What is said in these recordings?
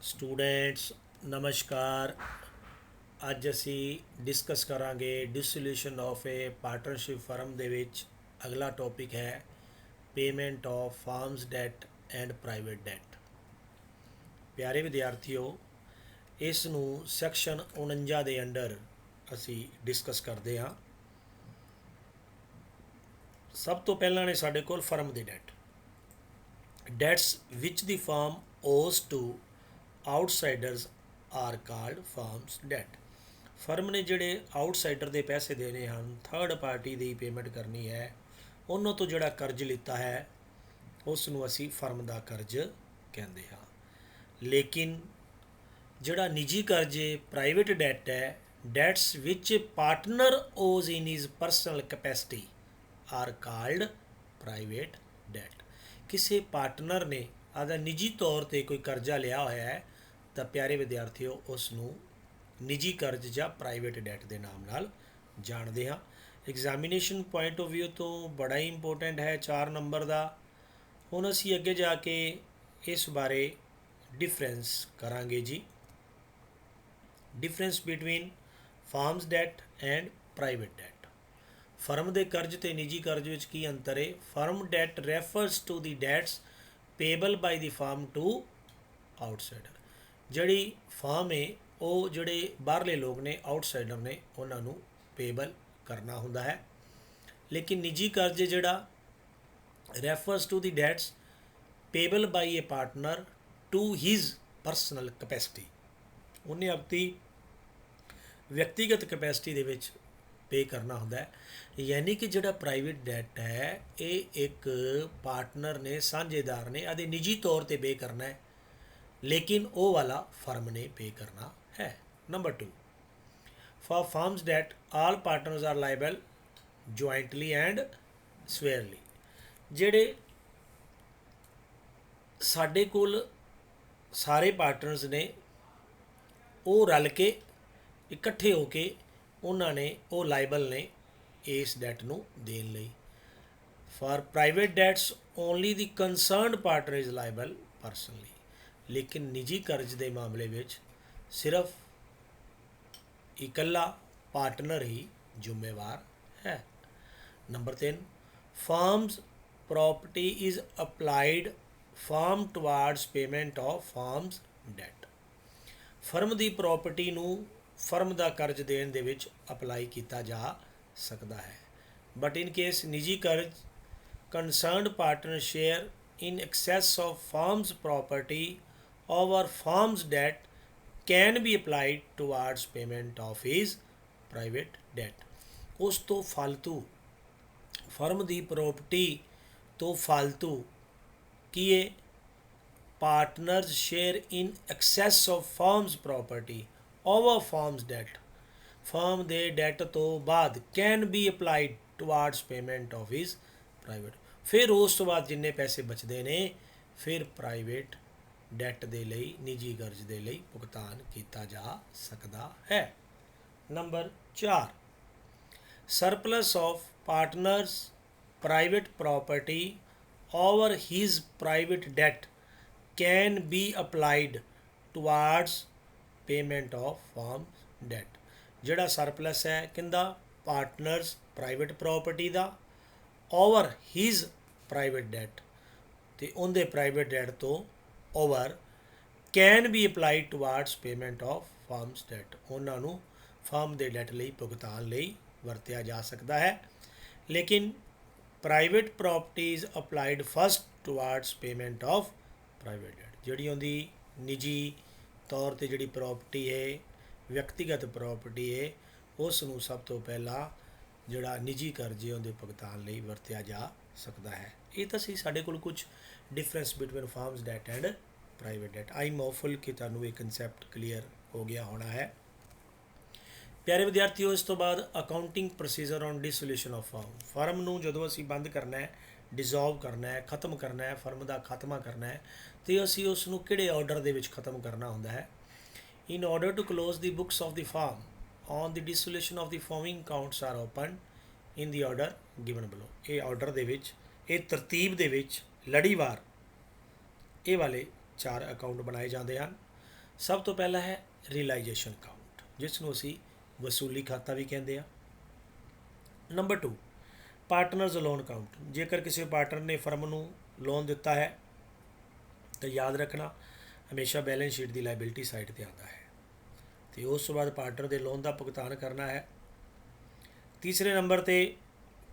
Students ਨਮਸਕਾਰ। ਅੱਜ ਅਸੀਂ ਡਿਸਕਸ ਕਰਾਂਗੇ dissolution of a partnership firm ਦੇ ਵਿੱਚ ਅਗਲਾ ਟੌਪਿਕ ਹੈ payment of firm's debt and private debt. ਪਿਆਰੇ ਵਿਦਿਆਰਥੀਓ, ਇਸ ਨੂੰ ਸੈਕਸ਼ਨ 49 ਦੇ ਅੰਡਰ ਅਸੀਂ ਡਿਸਕਸ ਕਰਦੇ ਹਾਂ। ਸਭ ਤੋਂ ਪਹਿਲਾਂ ਨੇ ਸਾਡੇ ਕੋਲ ਫਰਮ ਦੇ debts which the firm owes to outsiders are called firm's debt. Firm ਨੇ ਜਿਹੜੇ ਆਊਟਸਾਈਡਰ ਦੇ ਪੈਸੇ ਦੇਣੇ ਹਨ, ਥਰਡ ਪਾਰਟੀ ਦੀ ਪੇਮੈਂਟ ਕਰਨੀ ਹੈ, ਉਹਨਾਂ ਤੋਂ ਜਿਹੜਾ ਕਰਜ਼ ਲਿੱਤਾ ਹੈ ਉਸ ਨੂੰ ਅਸੀਂ ਫਰਮ ਦਾ ਕਰਜ਼ ਕਹਿੰਦੇ ਹਾਂ। ਲੇਕਿਨ ਜਿਹੜਾ ਨਿੱਜੀ ਕਰਜ਼ ਪ੍ਰਾਈਵੇਟ ਡੈਟ ਹੈ, debts which partner owes in his personal capacity are called private debt. ਕਿਸੇ ਪਾਰਟਨਰ ਨੇ ਆਪਦਾ ਨਿੱਜੀ ਤੌਰ 'ਤੇ ਕੋਈ ਕਰਜ਼ਾ ਲਿਆ ਹੋਇਆ ਹੈ ਤਾਂ ਪਿਆਰੇ ਵਿਦਿਆਰਥੀਓ ਉਸ ਨੂੰ ਨਿੱਜੀ ਕਰਜ਼ ਜਾਂ ਪ੍ਰਾਈਵੇਟ ਡੈਟ ਦੇ ਨਾਮ ਨਾਲ ਜਾਣਦੇ ਹਾਂ। ਐਗਜ਼ਾਮੀਨੇਸ਼ਨ ਪੁਆਇੰਟ ਆਫ ਵਿਊ ਤੋਂ ਬੜਾ ਹੀ ਇੰਪੋਰਟੈਂਟ ਹੈ 4 ਨੰਬਰ ਦਾ। ਹੁਣ ਅਸੀਂ ਅੱਗੇ ਜਾ ਕੇ ਇਸ ਬਾਰੇ ਡਿਫਰੈਂਸ ਕਰਾਂਗੇ ਜੀ। Difference between firm's debt and private debt. Firm ਦੇ ਕਰਜ਼ ਤੇ ਨਿੱਜੀ ਕਰਜ਼ ਵਿੱਚ ਕੀ ਅੰਤਰ ਹੈ? Firm debt refers to the debts payable by the firm to outsider. ਜਿਹੜੀ ਫਰਮ ਹੈ ਉਹ ਜਿਹੜੇ ਬਾਹਰਲੇ ਲੋਕ ਨੇ, ਆਊਟਸਾਈਡਰ ਨੇ, ਉਹਨਾਂ ਨੂੰ ਪੇਬਲ ਕਰਨਾ ਹੁੰਦਾ ਹੈ। ਲੇਕਿਨ ਨਿੱਜੀ ਕਰਜ਼ ਜਿਹੜਾ refers to the debts payable by a partner to his personal capacity. ਉਹਨੇ ਆਪਣੀ ਵਿਅਕਤੀਗਤ ਕੈਪੈਸਿਟੀ ਦੇ ਵਿੱਚ ਪੇ ਕਰਨਾ ਹੁੰਦਾ ਹੈ। ਯਾਨੀ ਕਿ ਜਿਹੜਾ ਪ੍ਰਾਈਵੇਟ ਡੈਟ ਹੈ ਇਹ ਇੱਕ ਪਾਰਟਨਰ ਨੇ, ਸਾਂਝੇਦਾਰ ਨੇ ਆਦੇ ਨਿੱਜੀ ਤੌਰ 'ਤੇ ਪੇ ਕਰਨਾ ਹੈ, ਲੇਕਿਨ ਉਹ ਵਾਲਾ ਫਰਮ ਨੇ ਪੇ ਕਰਨਾ ਹੈ। Number 2, for firms debt all partners are liable jointly and severally. ਜਿਹੜੇ ਸਾਡੇ ਕੋਲ ਸਾਰੇ ਪਾਰਟਨਰਸ ਨੇ ਉਹ ਰਲ ਕੇ ਇਕੱਠੇ ਹੋ ਕੇ ਉਹਨਾਂ ਨੇ ਉਹ ਲਾਇਬਲ ਨੇ ਇਸ ਡੈਟ ਨੂੰ ਦੇਣ ਲਈ। For private that's only the concerned partner is liable personally. ਲੇਕਿਨ ਨਿੱਜੀ ਕਰਜ਼ ਦੇ ਮਾਮਲੇ ਵਿੱਚ ਸਿਰਫ ਇਕੱਲਾ ਪਾਰਟਨਰ ਹੀ ਜ਼ਿੰਮੇਵਾਰ ਹੈ। Number 3, firm's property is applied firm towards payment of firm's debt. Firm ਦੀ ਪ੍ਰੋਪਰਟੀ ਨੂੰ ਫਰਮ ਦਾ ਕਰਜ਼ ਦੇਣ ਦੇ ਵਿੱਚ ਅਪਲਾਈ ਕੀਤਾ ਜਾ ਸਕਦਾ ਹੈ। ਬਟ ਇਨ ਕੇਸ ਨਿੱਜੀ ਕਰਜ਼ concerned partner share in excess of firm's property over firm's debt can be applied towards payment of his private debt। ਉਸ ਤੋਂ ਫਾਲਤੂ ਫਰਮ ਦੀ ਪ੍ਰੋਪਰਟੀ ਤੋਂ ਫਾਲਤੂ ਕੀ ਹੈ? Partners share in excess of firm's property over firm's debt. Firm ਦੇ debt ਤੋਂ ਬਾਅਦ can be applied towards payment of his private. ਫਿਰ ਉਸ ਤੋਂ ਬਾਅਦ ਜਿੰਨੇ ਪੈਸੇ ਬਚਦੇ ਨੇ ਫਿਰ ਪ੍ਰਾਈਵੇਟ ਡੈਟ ਦੇ ਲਈ, ਨਿੱਜੀ ਕਰਜ਼ ਦੇ ਲਈ ਭੁਗਤਾਨ ਕੀਤਾ ਜਾ ਸਕਦਾ ਹੈ। Number 4, surplus of partners private property over his private debt can be applied towards payment of firm debt. ਜਿਹੜਾ ਸਰਪਲਸ ਹੈ ਕਿੰਦਾ? ਪਾਰਟਨਰਸ ਪ੍ਰਾਈਵੇਟ ਪ੍ਰੋਪਰਟੀ ਦਾ ਓਵਰ ਹਿਜ਼ ਪ੍ਰਾਈਵੇਟ ਡੈਟ, ਅਤੇ ਉਹਦੇ ਪ੍ਰਾਈਵੇਟ ਡੈਟ ਤੋਂ over can be applied towards payment of firm's debt. ਉਹਨਾਂ ਨੂੰ firm ਦੇ ਡੈਟ ਲਈ ਭੁਗਤਾਨ ਲਈ ਵਰਤਿਆ ਜਾ ਸਕਦਾ ਹੈ। ਲੇਕਿਨ private property is applied first towards payment of private debt. ਜਿਹੜੀ ਉਹਦੀ ਨਿੱਜੀ ਤੌਰ 'ਤੇ ਜਿਹੜੀ ਪ੍ਰੋਪਰਟੀ ਹੈ, ਵਿਅਕਤੀਗਤ ਪ੍ਰੋਪਰਟੀ ਹੈ, ਉਸ ਨੂੰ ਸਭ ਤੋਂ ਪਹਿਲਾਂ ਜਿਹੜਾ ਨਿੱਜੀ ਕਰਜ਼ ਹੈ ਉਹਦੇ ਭੁਗਤਾਨ ਲਈ ਵਰਤਿਆ ਜਾ ਸਕਦਾ ਹੈ। ਇਹ ਤਾਂ ਸੀ ਸਾਡੇ ਕੋਲ ਕੁਝ difference between firm's debt and private debt. I hopeful ਕਿ ਤੁਹਾਨੂੰ ਇਹ ਕਨਸੈਪਟ ਕਲੀਅਰ ਹੋ ਗਿਆ ਹੋਣਾ ਹੈ। ਪਿਆਰੇ ਵਿਦਿਆਰਥੀਓ, ਇਸ ਤੋਂ ਬਾਅਦ accounting procedure on dissolution of firm. Firm ਨੂੰ ਜਦੋਂ ਅਸੀਂ ਬੰਦ ਕਰਨਾ ਹੈ, ਡਿਜ਼ੋਲਵ ਕਰਨਾ ਹੈ, ਖਤਮ ਕਰਨਾ ਹੈ, ਫਰਮ ਦਾ ਖਾਤਮਾ ਕਰਨਾ ਹੈ, ਅਤੇ ਅਸੀਂ ਉਸ ਨੂੰ ਕਿਹੜੇ ਆਰਡਰ ਦੇ ਵਿੱਚ ਖਤਮ ਕਰਨਾ ਹੁੰਦਾ ਹੈ? In order to close the books of the firm on the dissolution of the following accounts are opened in the order given below। ਇਹ ਆਰਡਰ ਦੇ ਵਿੱਚ, ਇਹ ਤਰਤੀਬ ਦੇ ਵਿੱਚ ਲੜੀਵਾਰ ਇਹ ਵਾਲੇ 4 ਅਕਾਊਂਟ ਬਣਾਏ ਜਾਂਦੇ ਹਨ। ਸਭ ਤੋਂ ਪਹਿਲਾ ਹੈ ਰਿਅਲਾਈਜੇਸ਼ਨ ਅਕਾਊਂਟ, ਜਿਸ ਨੂੰ ਅਸੀਂ ਵਸੂਲੀ ਖਾਤਾ ਵੀ ਕਹਿੰਦੇ ਆ। Number 2 partners loan account. ਜੇਕਰ ਕਿਸੇ ਪਾਰਟਨਰ ਨੇ ਫਰਮ ਨੂੰ ਲੋਨ ਦਿੱਤਾ ਹੈ ਤਾਂ ਯਾਦ ਰੱਖਣਾ ਹਮੇਸ਼ਾ ਬੈਲੈਂਸ ਸ਼ੀਟ ਦੀ ਲਾਇਬਿਲਿਟੀ ਸਾਈਡ 'ਤੇ ਆਉਂਦਾ ਹੈ, ਅਤੇ ਉਸ ਤੋਂ ਬਾਅਦ ਪਾਰਟਨਰ ਦੇ ਲੋਨ ਦਾ ਭੁਗਤਾਨ ਕਰਨਾ ਹੈ। ਤੀਸਰੇ ਨੰਬਰ 'ਤੇ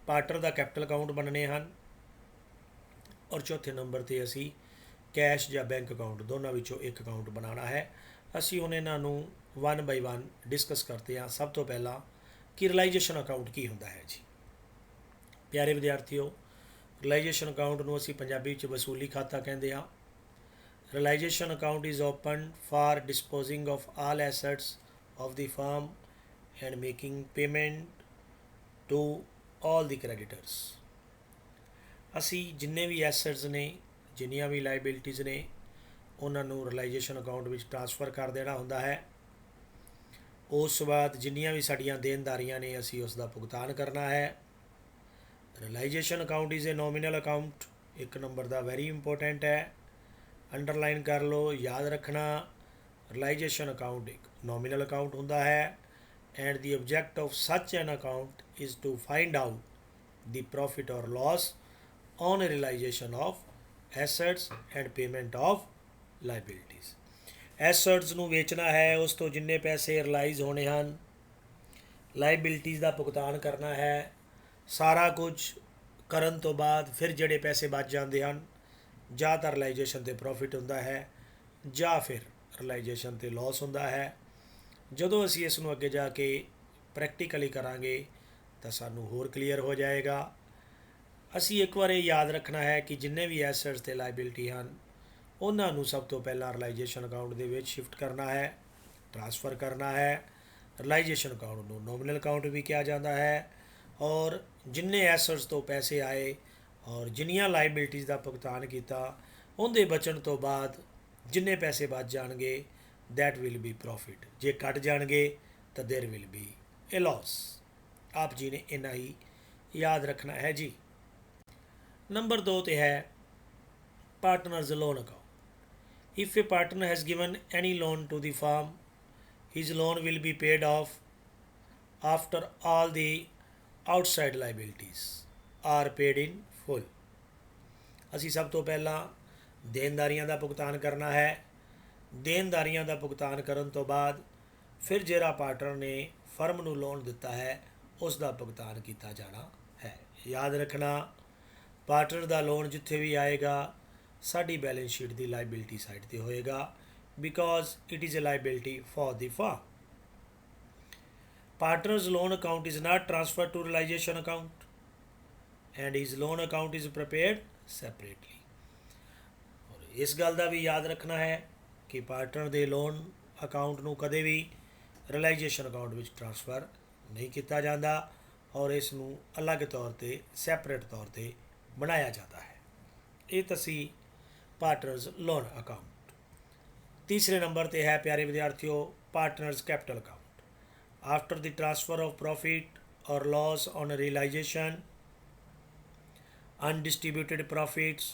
ਪਾਰਟਨਰ ਦਾ ਕੈਪੀਟਲ ਅਕਾਊਂਟ ਬਣਨੇ ਹਨ, ਔਰ ਚੌਥੇ ਨੰਬਰ 'ਤੇ ਅਸੀਂ ਕੈਸ਼ ਜਾਂ ਬੈਂਕ ਅਕਾਊਂਟ ਦੋਨਾਂ ਵਿੱਚੋਂ ਇੱਕ ਅਕਾਊਂਟ ਬਣਾਉਣਾ ਹੈ। ਅਸੀਂ ਹੁਣ ਇਹਨਾਂ ਨੂੰ 1 ਬਾਈ 1 ਡਿਸਕਸ ਕਰਦੇ ਹਾਂ। ਸਭ ਤੋਂ ਪਹਿਲਾਂ ਕਿ ਰਿਅਲਾਈਜੇਸ਼ਨ ਅਕਾਊਂਟ ਕੀ ਹੁੰਦਾ ਹੈ ਜੀ। ਪਿਆਰੇ ਵਿਦਿਆਰਥੀਓ, ਰਿਅਲਾਈਜੇਸ਼ਨ ਅਕਾਊਂਟ ਨੂੰ ਅਸੀਂ ਪੰਜਾਬੀ ਵਿੱਚ ਵਸੂਲੀ ਖਾਤਾ ਕਹਿੰਦੇ ਹਾਂ। Realisation account is open for disposing of all assets of the firm and making payment to all the creditors. ਅਸੀਂ ਜਿੰਨੇ ਵੀ ਐਸੈਟਸ ਨੇ, ਜਿੰਨੀਆਂ ਵੀ ਲਾਇਬਿਲਿਟੀਜ਼ ਨੇ, ਉਹਨਾਂ ਨੂੰ ਰਿਅਲਾਈਜੇਸ਼ਨ ਅਕਾਊਂਟ ਵਿੱਚ ਟ੍ਰਾਂਸਫਰ ਕਰ ਦੇਣਾ ਹੁੰਦਾ ਹੈ। ਉਸ ਤੋਂ ਬਾਅਦ ਜਿੰਨੀਆਂ ਵੀ ਸਾਡੀਆਂ ਦੇਣਦਾਰੀਆਂ ਨੇ ਅਸੀਂ ਉਸ ਦਾ ਭੁਗਤਾਨ ਕਰਨਾ ਹੈ। Realisation account is a nominal account. ਇੱਕ ਨੰਬਰ ਦਾ ਵੈਰੀ ਇੰਪੋਰਟੈਂਟ ਹੈ, ਅੰਡਰਲਾਈਨ ਕਰ ਲਓ, ਯਾਦ ਰੱਖਣਾ। ਰਿਅਲਾਈਜੇਸ਼ਨ ਅਕਾਊਂਟ ਇੱਕ ਨੋਮੀਨਲ ਅਕਾਊਂਟ ਹੁੰਦਾ ਹੈ and the object of such an account is to find out the profit or loss on realisation of assets and payment of liabilities. Assets ਨੂੰ ਵੇਚਣਾ ਹੈ, ਉਸ ਤੋਂ ਜਿੰਨੇ ਪੈਸੇ ਰਿਅਲਾਈਜ਼ ਹੋਣੇ ਹਨ, ਲਾਇਬਿਲਿਟੀਜ਼ ਦਾ ਭੁਗਤਾਨ ਕਰਨਾ ਹੈ। ਸਾਰਾ ਕੁਝ ਕਰਨ ਤੋਂ ਬਾਅਦ ਫਿਰ ਜਿਹੜੇ ਪੈਸੇ ਬਚ ਜਾਂਦੇ ਹਨ, ਜਾਂ ਤਾਂ ਰਿਅਲਾਈਜੇਸ਼ਨ 'ਤੇ ਪ੍ਰੋਫਿਟ ਹੁੰਦਾ ਹੈ ਜਾਂ ਫਿਰ ਰਿਅਲਾਈਜੇਸ਼ਨ 'ਤੇ ਲਾਸ ਹੁੰਦਾ ਹੈ। ਜਦੋਂ ਅਸੀਂ ਇਸ ਨੂੰ ਅੱਗੇ ਜਾ ਕੇ ਪ੍ਰੈਕਟੀਕਲੀ ਕਰਾਂਗੇ ਤਾਂ ਸਾਨੂੰ ਹੋਰ ਕਲੀਅਰ ਹੋ ਜਾਏਗਾ। ਅਸੀਂ ਇੱਕ ਵਾਰ ਇਹ ਯਾਦ ਰੱਖਣਾ ਹੈ ਕਿ ਜਿੰਨੇ ਵੀ ਐਸੈਟਸ ਅਤੇ ਲਾਇਬਿਲਿਟੀ ਹਨ, ਉਹਨਾਂ ਨੂੰ ਸਭ ਤੋਂ ਪਹਿਲਾਂ ਰਿਅਲਾਈਜੇਸ਼ਨ ਅਕਾਊਂਟ ਦੇ ਵਿੱਚ ਸ਼ਿਫਟ ਕਰਨਾ ਹੈ, ਟ੍ਰਾਂਸਫਰ ਕਰਨਾ ਹੈ। ਰਿਅਲਾਈਜੇਸ਼ਨ ਅਕਾਊਂਟ ਨੂੰ ਨੋਮੀਨਲ ਅਕਾਊਂਟ ਵੀ ਕਿਹਾ ਜਾਂਦਾ ਹੈ, ਔਰ ਜਿੰਨੇ ਐਸੈਟਸ ਤੋਂ ਪੈਸੇ ਆਏ ਔਰ ਜਿੰਨੀਆਂ ਲਾਇਬਿਲਿਟੀਜ਼ ਦਾ ਭੁਗਤਾਨ ਕੀਤਾ, ਉਹਦੇ ਬਚਣ ਤੋਂ ਬਾਅਦ ਜਿੰਨੇ ਪੈਸੇ ਬਚ ਜਾਣਗੇ ਦੈਟ ਵਿਲ ਬੀ ਪ੍ਰੋਫਿਟ। ਜੇ ਕੱਟ ਜਾਣਗੇ ਤਾਂ ਦੇਰ ਵਿਲ ਬੀ ਏ ਲਾਸ। ਆਪ ਜੀ ਨੇ ਇੰਨਾ ਹੀ ਯਾਦ ਰੱਖਣਾ ਹੈ ਜੀ। ਨੰਬਰ 2 'ਤੇ ਹੈ partners loan account. If a partner has given any loan to the firm, his loan will be paid off after all the outside liabilities are paid in full। ਅਸੀਂ ਸਭ ਤੋਂ ਪਹਿਲਾਂ ਦੇਣਦਾਰੀਆਂ ਦਾ ਭੁਗਤਾਨ ਕਰਨਾ ਹੈ। ਦੇਣਦਾਰੀਆਂ ਦਾ ਭੁਗਤਾਨ ਕਰਨ ਤੋਂ ਬਾਅਦ ਫਿਰ ਜਿਹੜਾ ਪਾਰਟਨਰ ਨੇ ਫਰਮ ਨੂੰ ਲੋਨ ਦਿੱਤਾ ਹੈ ਉਸ ਦਾ ਭੁਗਤਾਨ ਕੀਤਾ ਜਾਣਾ ਹੈ। ਯਾਦ ਰੱਖਣਾ, ਪਾਰਟਨਰ ਦਾ ਲੋਨ ਜਿੱਥੇ ਵੀ ਆਏਗਾ ਸਾਡੀ ਬੈਲੈਂਸ ਸ਼ੀਟ ਦੀ ਲਾਇਬਿਲਿਟੀ ਸਾਈਡ 'ਤੇ ਹੋਏਗਾ, because it is a liability for the firm. Partner's loan account is not transferred to realization account and his loan account is prepared separately। ਔਰ ਇਸ ਗੱਲ ਦਾ ਵੀ ਯਾਦ ਰੱਖਣਾ ਹੈ ਕਿ ਪਾਰਟਨਰ ਦੇ ਲੋਨ ਅਕਾਊਂਟ ਨੂੰ ਕਦੇ ਵੀ ਰਿਅਲਾਈਜੇਸ਼ਨ ਅਕਾਊਂਟ ਵਿੱਚ ਟ੍ਰਾਂਸਫਰ ਨਹੀਂ ਕੀਤਾ ਜਾਂਦਾ, ਔਰ ਇਸ ਨੂੰ ਅਲੱਗ ਤੌਰ 'ਤੇ ਸੈਪਰੇਟ ਤੌਰ 'ਤੇ ਬਣਾਇਆ ਜਾਂਦਾ ਹੈ। ਇਹ ਤਾਂ ਸੀ ਪਾਰਟਨਰਜ਼ ਲੋਨ ਅਕਾਊਂਟ। ਤੀਸਰੇ ਨੰਬਰ 'ਤੇ ਹੈ ਪਿਆਰੇ ਵਿਦਿਆਰਥੀਓ partners capital account. After the transfer of profit or loss on realization, undistributed profits,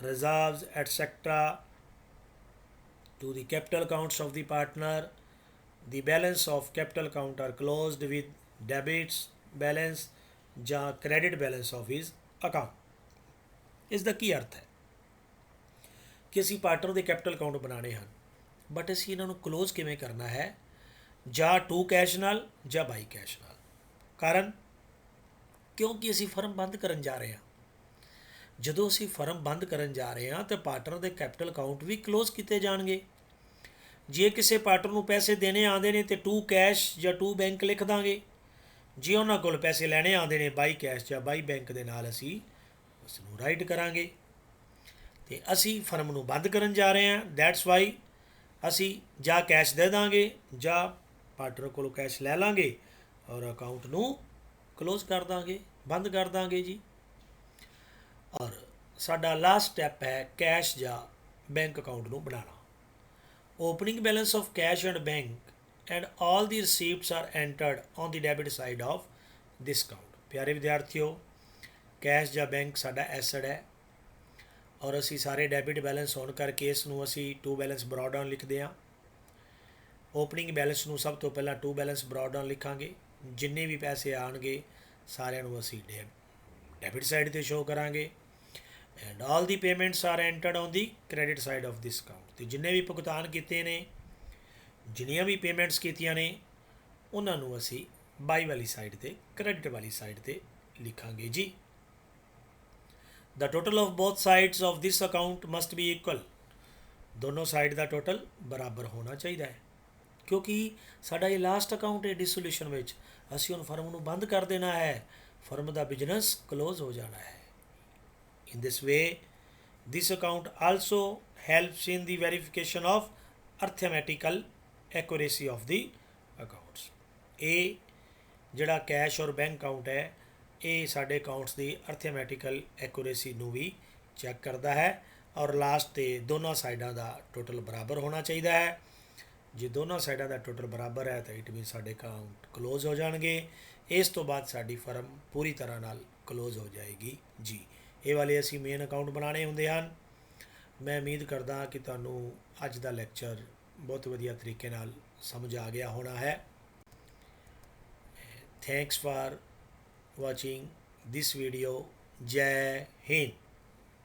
reserves, etc. to the capital accounts of the partner, the balance of capital account are closed with debits balance ਜਾਂ credit balance of his account। ਇਸ ਦਾ ਕੀ ਅਰਥ ਹੈ ਕਿ ਅਸੀਂ partner ਦੇ capital account ਬਣਾਉਣੇ ਹਨ, but ਅਸੀਂ ਇਹਨਾਂ ਨੂੰ ਕਲੋਜ਼ ਕਿਵੇਂ ਕਰਨਾ ਹੈ, ਜਾਂ ਟੂ ਕੈਸ਼ ਨਾਲ ਜਾਂ ਬਾਈ ਕੈਸ਼ ਨਾਲ। ਕਾਰਨ, ਕਿਉਂਕਿ ਅਸੀਂ ਫਰਮ ਬੰਦ ਕਰਨ ਜਾ ਰਹੇ ਹਾਂ। ਜਦੋਂ ਅਸੀਂ ਫਰਮ ਬੰਦ ਕਰਨ ਜਾ ਰਹੇ ਹਾਂ ਤਾਂ ਪਾਰਟਨਰ ਦੇ ਕੈਪੀਟਲ ਅਕਾਊਂਟ ਵੀ ਕਲੋਜ਼ ਕੀਤੇ ਜਾਣਗੇ। ਜੇ ਕਿਸੇ ਪਾਰਟਨਰ ਨੂੰ ਪੈਸੇ ਦੇਣੇ ਆਉਂਦੇ ਨੇ ਤਾਂ ਟੂ ਕੈਸ਼ ਜਾਂ ਟੂ ਬੈਂਕ ਲਿਖ ਦਾਂਗੇ। ਜੇ ਉਹਨਾਂ ਕੋਲ ਪੈਸੇ ਲੈਣੇ ਆਉਂਦੇ ਨੇ ਬਾਈ ਕੈਸ਼ ਜਾਂ ਬਾਈ ਬੈਂਕ ਦੇ ਨਾਲ ਅਸੀਂ ਉਸ ਨੂੰ ਰਾਈਟ ਕਰਾਂਗੇ। ਅਤੇ ਅਸੀਂ ਫਰਮ ਨੂੰ ਬੰਦ ਕਰਨ ਜਾ ਰਹੇ ਹਾਂ, ਦੈਟਸ ਵਾਈ ਅਸੀਂ ਜਾਂ ਕੈਸ਼ ਦੇ ਦਾਂਗੇ ਜਾਂ ਪਾਰਟਨਰ ਕੋਲੋਂ ਕੈਸ਼ ਲੈ ਲਾਂਗੇ ਔਰ ਅਕਾਊਂਟ ਨੂੰ ਕਲੋਜ਼ ਕਰ ਦਾਂਗੇ, ਬੰਦ ਕਰ ਦਾਂਗੇ ਜੀ। ਔਰ ਸਾਡਾ ਲਾਸਟ ਸਟੈਪ ਹੈ ਕੈਸ਼ ਜਾਂ ਬੈਂਕ ਅਕਾਊਂਟ ਨੂੰ ਬਣਾਉਣਾ। Opening balance of cash and bank and all the receipts are entered on the debit side of this account. ਪਿਆਰੇ ਵਿਦਿਆਰਥੀਓ, ਕੈਸ਼ ਜਾਂ ਬੈਂਕ ਸਾਡਾ ਐਸਡ ਹੈ ਔਰ ਅਸੀਂ ਸਾਰੇ ਡੈਬਿਟ ਬੈਲੈਂਸ ਹੋਣ ਕਰਕੇ ਇਸ ਨੂੰ ਅਸੀਂ ਟੂ ਬੈਲੈਂਸ ਬਰੋਡ ਡਾਊਨ ਲਿਖਦੇ ਹਾਂ। ਓਪਨਿੰਗ ਬੈਲੈਂਸ ਨੂੰ ਸਭ ਤੋਂ ਪਹਿਲਾਂ ਟੂ ਬੈਲੈਂਸ ਬਰੋਡ ਡਾਊਨ ਲਿਖਾਂਗੇ। ਜਿੰਨੇ ਵੀ ਪੈਸੇ ਆਉਣਗੇ ਸਾਰਿਆਂ ਨੂੰ ਅਸੀਂ ਡੈਬਿਟ ਸਾਈਡ ਤੇ ਸ਼ੋ ਕਰਾਂਗੇ। And all the payments are entered on the credit side of this account. ਅਤੇ ਜਿੰਨੇ ਵੀ ਭੁਗਤਾਨ ਕੀਤੇ ਨੇ, ਜਿੰਨੀਆਂ ਵੀ ਪੇਮੈਂਟਸ ਕੀਤੀਆਂ ਨੇ, ਉਹਨਾਂ ਨੂੰ ਅਸੀਂ ਬਾਈ ਵਾਲੀ ਸਾਈਡ ਤੇ, ਕ੍ਰੈਡਿਟ ਵਾਲੀ ਸਾਈਡ ਤੇ ਲਿਖਾਂਗੇ ਜੀ। The total of both sides of this account must be equal. ਦੋਨੋਂ ਸਾਈਡ ਦਾ ਟੋਟਲ ਬਰਾਬਰ ਹੋਣਾ ਚਾਹੀਦਾ ਹੈ, ਕਿਉਂਕਿ ਸਾਡਾ ਇਹ ਲਾਸਟ ਅਕਾਊਂਟ ਹੈ ਡਿਸੋਲਿਊਸ਼ਨ ਵਿੱਚ। ਅਸੀਂ ਹੁਣ ਫਰਮ ਨੂੰ ਬੰਦ ਕਰ ਦੇਣਾ ਹੈ, ਫਰਮ ਦਾ ਬਿਜ਼ਨਸ ਕਲੋਜ਼ ਹੋ ਜਾਣਾ ਹੈ। In this way this account also helps in the verification of arithmetical accuracy of the accounts. ਇਹ ਜਿਹੜਾ ਕੈਸ਼ ਔਰ ਬੈਂਕ ਅਕਾਊਂਟ ਹੈ, ਇਹ ਸਾਡੇ ਅਕਾਊਂਟਸ ਦੀ ਅਰਥਮੈਟੀਕਲ ਐਕੂਰੇਸੀ ਨੂੰ ਵੀ ਚੈੱਕ ਕਰਦਾ ਹੈ, ਔਰ ਲਾਸਟ 'ਤੇ ਦੋਨਾਂ ਸਾਈਡਾਂ ਦਾ ਟੋਟਲ ਬਰਾਬਰ ਹੋਣਾ ਚਾਹੀਦਾ ਹੈ। ਜੇ ਦੋਨਾਂ ਸਾਈਡਾਂ ਦਾ ਟੋਟਲ ਬਰਾਬਰ ਹੈ ਤਾਂ ਇਟ ਮੀਨ ਸਾਡੇ ਅਕਾਊਂਟ ਕਲੋਜ਼ ਹੋ ਜਾਣਗੇ। ਇਸ ਤੋਂ ਬਾਅਦ ਸਾਡੀ ਫਰਮ ਪੂਰੀ ਤਰ੍ਹਾਂ ਨਾਲ ਕਲੋਜ਼ ਹੋ ਜਾਏਗੀ ਜੀ। ਇਹ ਵਾਲੇ ਅਸੀਂ ਮੇਨ ਅਕਾਊਂਟ ਬਣਾਉਣੇ ਹੁੰਦੇ ਹਨ। ਮੈਂ ਉਮੀਦ ਕਰਦਾ ਕਿ ਤੁਹਾਨੂੰ ਅੱਜ ਦਾ ਲੈਕਚਰ ਬਹੁਤ ਵਧੀਆ ਤਰੀਕੇ ਨਾਲ ਸਮਝ ਆ ਗਿਆ ਹੋਣਾ ਹੈ। Thanks for watching this video. ਜੈ ਹਿੰਦ।